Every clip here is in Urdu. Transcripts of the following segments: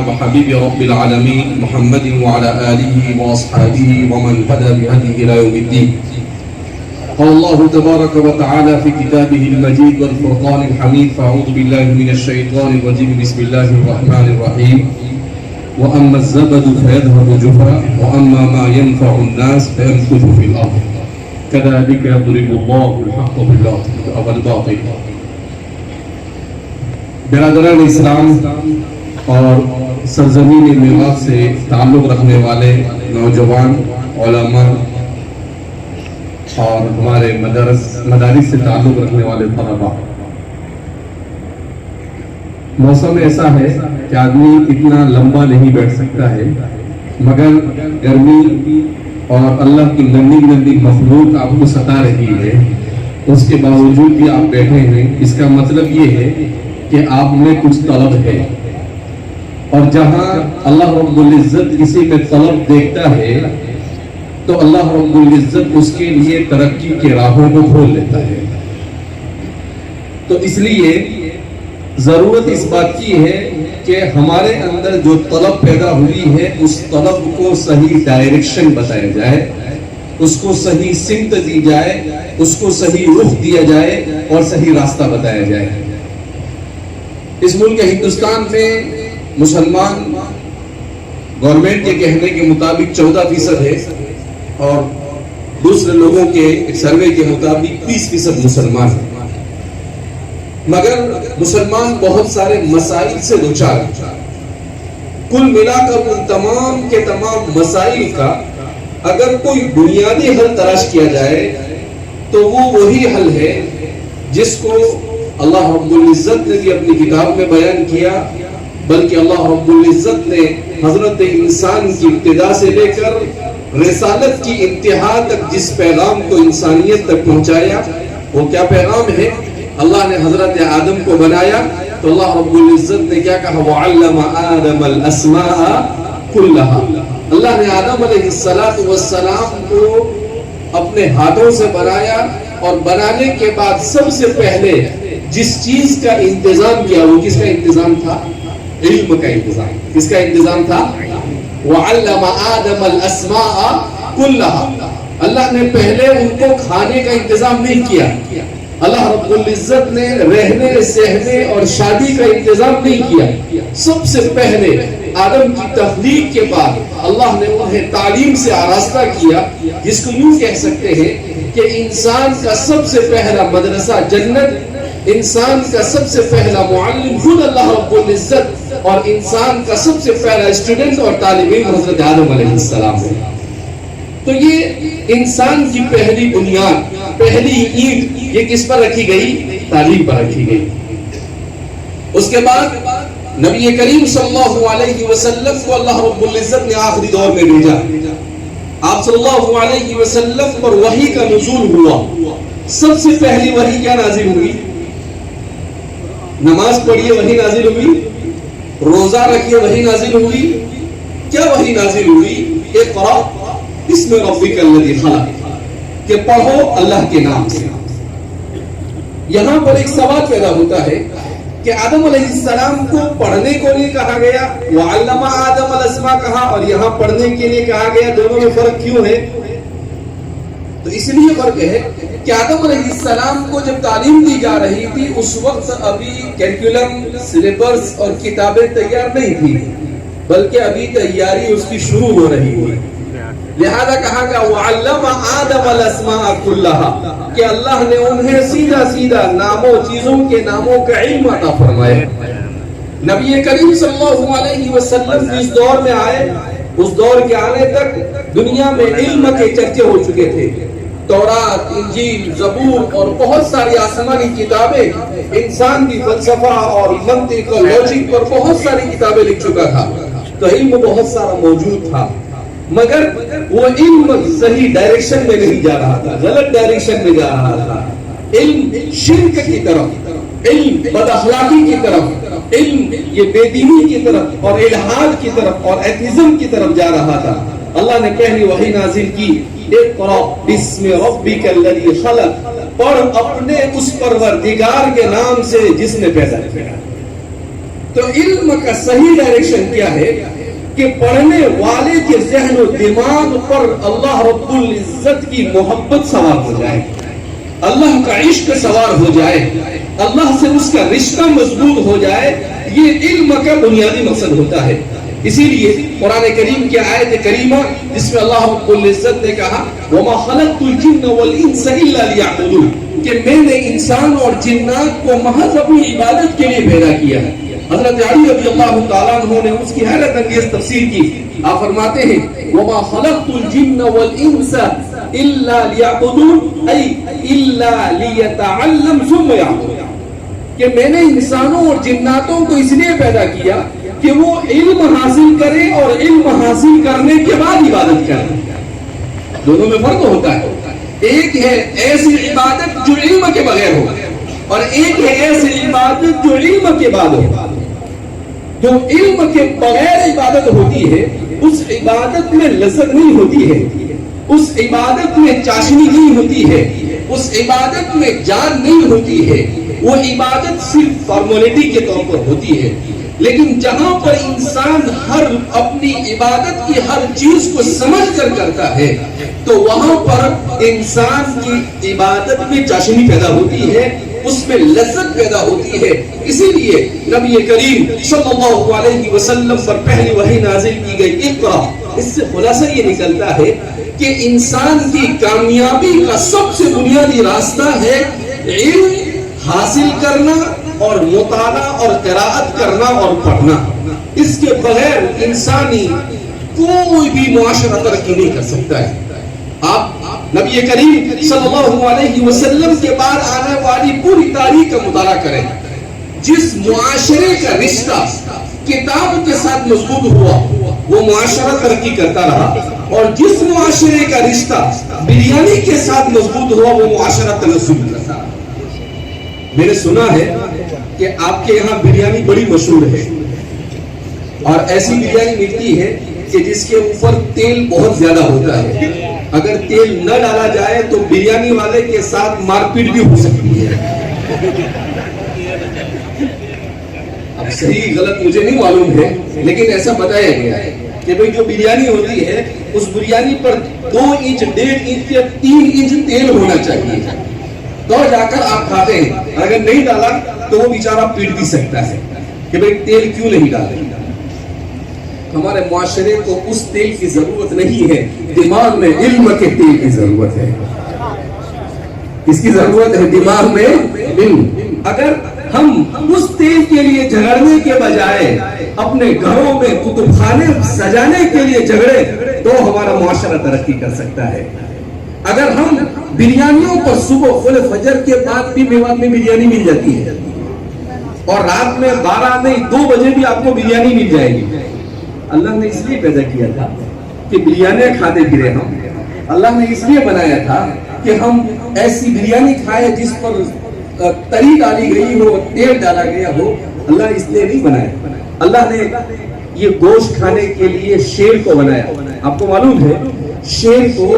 وحبيب رب العالمين محمد وعلى آله وأصحابه ومن هدى بهديه إلى يوم الدين. قال الله تبارك وتعالى في كتابه المجيد والفرقان الحميد: فأعوذ بالله من الشيطان الرجيم بسم الله الرحمن الرحيم. وأما الزبد فيذهب جفاء وأما ما ينفع الناس فيمكث في الأرض كذلك يضرب الله الحق بالباطل. برادران اسلام اور سرزمین میوات سے تعلق رکھنے والے نوجوان علماء اور ہمارے مدارس سے تعلق رکھنے والے طلباء، موسم ایسا ہے کہ آدمی اتنا لمبا نہیں بیٹھ سکتا ہے، مگر گرمی اور اللہ کی ننھی ننھی مخلوق آپ کو ستا رہی ہے، اس کے باوجود بھی آپ بیٹھے ہیں. اس کا مطلب یہ ہے کہ آپ میں کچھ طلب ہے، اور جہاں اللہ رب العزت کسی میں طلب دیکھتا ہے تو اللہ رب العزت اس کے لیے ترقی کے راہوں کو کھول لیتا ہے. تو اس لیے ضرورت اس بات کی ہے کہ ہمارے اندر جو طلب پیدا ہوئی ہے اس طلب کو صحیح ڈائریکشن بتایا جائے، اس کو صحیح سمت دی جائے، اس کو صحیح رخ دیا جائے اور صحیح راستہ بتایا جائے. اس ملک ہندوستان میں مسلمان گورنمنٹ کے کہنے کے مطابق 14% ہے، اور دوسرے لوگوں کے ایک سروے کے مطابق 30% مسلمان ہیں. مگر مسلمان بہت سارے مسائل سے دوچار ہیں. کل ملا کر ان تمام کے تمام مسائل کا اگر کوئی بنیادی حل تلاش کیا جائے تو وہ وہی حل ہے جس کو اللہ رب العزت نے بھی اپنی کتاب میں بیان کیا، بلکہ اللہ رب العزت نے حضرت انسان کی ابتدا سے لے کر رسالت کی انتہا تک جس پیغام کو انسانیت تک پہنچایا. وہ کیا پیغام ہے؟ اللہ نے حضرت آدم کو بنایا تو اللہ رب العزت نے کیا کہا؟ وَعَلَّمَ آدَمَ الْأَسْمَاءَ كُلَّهَا. اللہ نے آدم علیہ السلام کو اپنے ہاتھوں سے بنایا، اور بنانے کے بعد سب سے پہلے جس چیز کا انتظام کیا وہ کس کا انتظام تھا؟ علم کا انتظام. کس کا انتظام تھا؟ وَعَلَّمَ آدَمَ الْأَسْمَاءَ كُلَّهَا. اللہ نے پہلے ان کو کھانے کا انتظام نہیں کیا. اللہ رب العزت نے رہنے سہنے اور شادی کا انتظام نہیں کیا. سب سے پہلے آدم کی تخلیق کے بعد اللہ نے انہیں تعلیم سے آراستہ کیا، جس کو یوں کہہ سکتے ہیں کہ انسان کا سب سے پہلا مدرسہ جنت، انسان کا سب سے پہلا معلم خود اللہ رب العزت، اور انسان کا سب سے پہلا اسٹوڈنٹ اور طالب علم حضرت آدم علیہ السلام ہے. تو یہ انسان کی پہلی بنیاد، پہلی اینٹ یہ کس پر رکھی گئی؟ تعلیم پر رکھی گئی. اس کے بعد نبی کریم صلی اللہ علیہ وسلم کو اللہ رب العزت نے آخری دور میں بھیجا. آپ صلی اللہ علیہ وسلم پر وحی کا نزول ہوا. سب سے پہلی وحی کیا نازل ہوئی؟ نماز پڑھیے وحی نازل ہوئی، روزہ رکھیے وحی نازل ہوئی. کیا وحی نازل ہوئی؟ اقرأ بسم ربک الذی خلق، کہ پڑھو اللہ کے نام سے. یہاں پر ایک سوال پیدا ہوتا ہے کہ آدم علیہ السلام کو پڑھنے کو نہیں کہا گیا، وَعَلَّمَ آدَمَ الْأَسْمَاءَ کہا، اور یہاں پڑھنے کے لیے کہا گیا؟ دونوں میں فرق کیوں ہے؟ تو اس لیے فرق ہے کہ آدم علیہ السلام کو جب تعلیم دی جا رہی تھی اس وقت ابھی کیریکولم، سلیبس اور کتابیں تیار نہیں تھی، بلکہ ابھی تیاری اس کی شروع ہو رہی تھی. لہذا کہا گیا وَعَلَّمَ آدَمَ الْأَسْمَاءَ كُلَّهَا، کہ اللہ نے انہیں سیدھا سیدھا ناموں، چیزوں کے ناموں کا علم عطا فرمایا. نبی کریم صلی اللہ علیہ وسلم جس دور میں آئے اس دور کے آنے تک دنیا میں علم کے چرچے ہو چکے تھے. تورات، انجیل، زبور اور بہت ساری آسمانی کتابیں، انسان کی فلسفہ اور منطق اور لاجک پر بہت ساری کتابیں لکھ چکا تھا. تو علم بہت سارا موجود تھا، مگر وہ علم صحیح ڈائریکشن میں نہیں جا رہا تھا، غلط ڈائریکشن میں جا رہا تھا. علم شرک کی طرف، علم بد اخلاقی کی طرف، علم یہ بے دینی کی طرف اور الحاد کی طرف اور ایتھیزم کی طرف جا رہا تھا. اللہ نے پہلی وحی نازل کی اقرأ بسم ربک الذی خلق، پڑھ اپنے اس پروردگار کے نام سے جس نے پیدا کیا۔ تو علم کا صحیح ڈائریکشن کیا ہے کہ پڑھنے والے کے ذہن و دماغ پر اللہ رب العزت کی محبت سوار ہو جائے، اللہ کا عشق سوار ہو جائے، اللہ سے اس کا رشتہ مضبوط ہو جائے، یہ علم کا بنیادی مقصد ہوتا ہے۔ اسی لیے قرآن کریم کی آیت کریمہ جس میں اللہ رب العزت نے کہا وَمَا خَلَقْتُ الْجِنَّ وَالْإِنسَ إِلَّا لِيَعْبُدُونِ، کہ میں نے انسان اور جنات کو محض اپنی عبادت کے لیے پیدا کیا ہے۔ حضرت علی رضی اللہ تعالیٰ عنہ نے اس کی حیرت انگیز تفسیر کی، آپ فرماتے ہیں وَمَا خَلَقْتُ الْجِنَّ وَالْإِنسَ إِلَّا لِيَعْبُدُونَ أي إِلَّا لِيَتَعَلَّمْ ثُمَّ يَعْبُدُونَ، کہ میں نے انسانوں اور جناتوں کو اس لیے پیدا کیا کہ وہ علم حاصل کرے اور علم حاصل کرنے کے بعد عبادت کرے۔ دونوں میں فرق ہوتا ہے، ایک ہے ایسی عبادت جو علم کے بغیر ہو اور ایک ہے ایسی عبادت جو علم کے بعد ہو۔ جو علم کے بغیر عبادت ہوتی ہے اس عبادت میں لذت نہیں ہوتی ہے، اس عبادت میں چاشنی نہیں ہوتی ہے، اس عبادت میں جان نہیں ہوتی ہے، وہ عبادت صرف فارمیلٹی کے طور پر ہوتی ہے۔ لیکن جہاں پر انسان ہر اپنی عبادت کی ہر چیز کو سمجھ کر کرتا ہے تو وہاں پر انسان کی عبادت میں چاشنی پیدا ہوتی ہے، اس میں لذت پیدا ہوتی ہے۔ اسی لیے نبی کریم صلی اللہ علیہ وسلم پر پہلی وحی نازل کی گئی اقرا، اس سے خلاصہ یہ نکلتا ہے کہ انسان کی کامیابی کا سب سے بنیادی راستہ ہے علم حاصل کرنا اور مطالعہ اور قراءت کرنا اور پڑھنا۔ اس کے بغیر انسانی کوئی بھی معاشرہ ترقی نہیں کر سکتا ہے۔ آپ نبی کریم صلی اللہ علیہ وسلم کے بعد آنے والی پوری تاریخ کا مطالعہ کریں، جس معاشرے کا رشتہ کتاب کے ساتھ مضبوط ہوا وہ معاشرہ ترقی کرتا رہا، اور جس معاشرے کا رشتہ بریانی کے ساتھ مضبوط ہوا وہ معاشرہ تنزل کرتا رہا۔ میں نے سنا ہے کہ آپ کے یہاں بریانی بڑی مشہور ہے، اور ایسی بریانی ملتی ہے کہ جس کے اوپر تیل بہت زیادہ ہوتا ہے، اگر تیل نہ ڈالا جائے تو بریانی والے کے ساتھ مار پیٹ بھی ہو سکتی ہے۔ اب صحیح غلط مجھے نہیں معلوم ہے، لیکن ایسا بتایا گیا ہے کہ بھئی جو بریانی ہوتی ہے اس بریانی پر 2 انچ 1.5 انچ یا 3 انچ تیل ہونا چاہیے، تو جا کر آپ کھاتے ہیں۔ اگر نہیں ڈالا تو وہ بیچارہ پیٹ بھی سکتا ہے کہ بھئی تیل کیوں نہیں ڈالے۔ ہمارے معاشرے کو اس تیل کی ضرورت نہیں ہے، دماغ میں علم کے تیل کی ضرورت ہے۔ اس کی ضرورت ہے دماغ میں علم۔ اگر ہم اس تیل کے لیے جھگڑنے کے بجائے اپنے گھروں میں کتب خانے سجانے کے لیے جھگڑے تو ہمارا معاشرہ ترقی کر سکتا ہے۔ اگر ہم بریانیوں پر صبح خل فجر کے بعد بھی میوات میں بریانی مل جاتی ہے، اور رات میں 12 نہیں 2 بجے بھی آپ کو بریانی مل جائے گی۔ اللہ نے اس لیے پیدا کیا تھا کہ بریانی کھاتے پھرے ہم، اللہ نے اس لیے بنایا تھا کہ ہم ایسی بریانی کھائے جس پر تری ڈالی گئی ہو، تیل ڈالا گیا ہو۔ اللہ اس لیے نہیں بنایا، اللہ نے یہ گوشت کھانے کے لیے شیر کو بنایا۔ آپ کو معلوم ہے شیر کو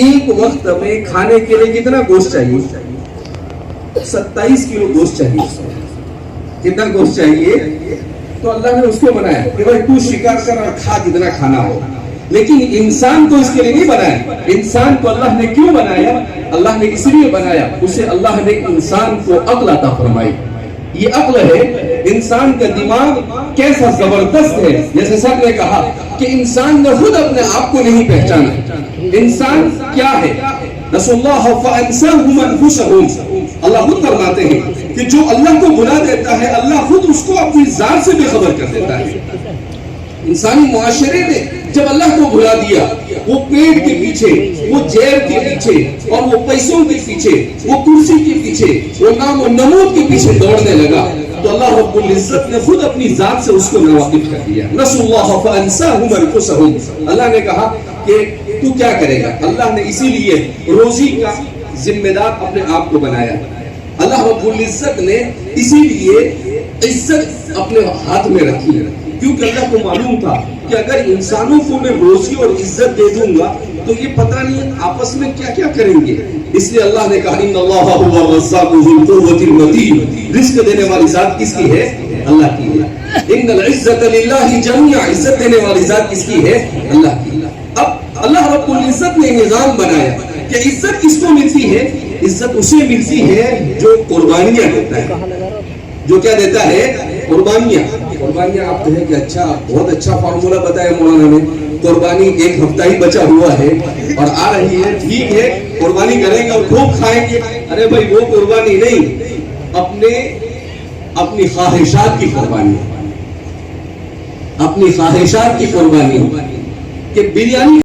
ایک وقت میں کھانے کے لیے کتنا گوشت چاہیے؟ 27 کلو گوشت چاہیے۔ کتنا گوشت چاہیے؟ تو اللہ نے اس کو بنایا کہ بھائی تو شکار کر اور کھا جتنا کھانا ہو، لیکن انسان کو اس کے لیے نہیں بنایا۔ انسان کو اللہ نے کیوں بنایا؟ اللہ نے اس لیے بنایا، اسے اللہ نے انسان کو عقل عطا فرمائی۔ یہ عقل ہے، انسان کا دماغ کیسا زبردست ہے۔ جیسے سب نے کہا کہ انسان نے خود اپنے آپ کو نہیں پہچانا۔ انسان کیا ہے؟ نسوا اللہ فانساهم انفسهم۔ اللہ خود فرماتے ہیں کہ جو اللہ کو بھلا دیتا ہے اللہ خود اس کو اپنی ذات سے بے خبر کر دیتا ہے۔ انسانی معاشرے نے جب اللہ کو بھلا دیا، وہ پیٹ کے پیچھے، وہ جیب کے پیچھے، اور وہ پیسوں کے پیچھے، وہ کرسی کے پیچھے، وہ نام و نمود کے پیچھے دوڑنے لگا، تو اللہ رب العزت نے خود اپنی ذات سے اس کو ناواقف کر دیا۔ نسوا اللہ فانساهم انفسهم۔ اللہ نے کہا کہ تو کیا کرے گا؟ اللہ نے اسی لیے روزی کا ذمہ دار اپنے آپ کو بنایا۔ اللہ رب العزت نے اسی لیے عزت اپنے ہاتھ میں رکھی۔ کیونکہ اللہ کو معلوم تھا کہ اگر انسانوں کو میں روزی اور عزت دے دوں گا تو یہ پتہ نہیں آپس میں کیا کیا کریں گے. اس لیے اللہ نے کہا ان اللہ هو الرزاق ذو القوة المتین. رزق دینے والی ذات کس کی ہے؟ اللہ کی ہے. ان العزت للہ جميعا. عزت دینے والی ذات کس کی ہے؟ اللہ کی. اب اللہ رب العزت نے نظام بنایا کہ عزت کس کو ملتی ہے؟ عزت اسے ملتی ہے جو قربانیاں دیتا ہے. جو کیا دیتا ہے؟ قربانیاں. قربانیاں آپ کہیں کہ اچھا بہت اچھا فارمولا بتایا مولانا نے, قربانی ایک ہفتہ ہی بچا ہوا ہے اور آ رہی ہے, ٹھیک ہے قربانی کریں گے اور خوب کھائیں گے. ارے بھائی وہ قربانی نہیں, اپنی خواہشات کی قربانی, اپنی خواہشات کی قربانی کہ بریانی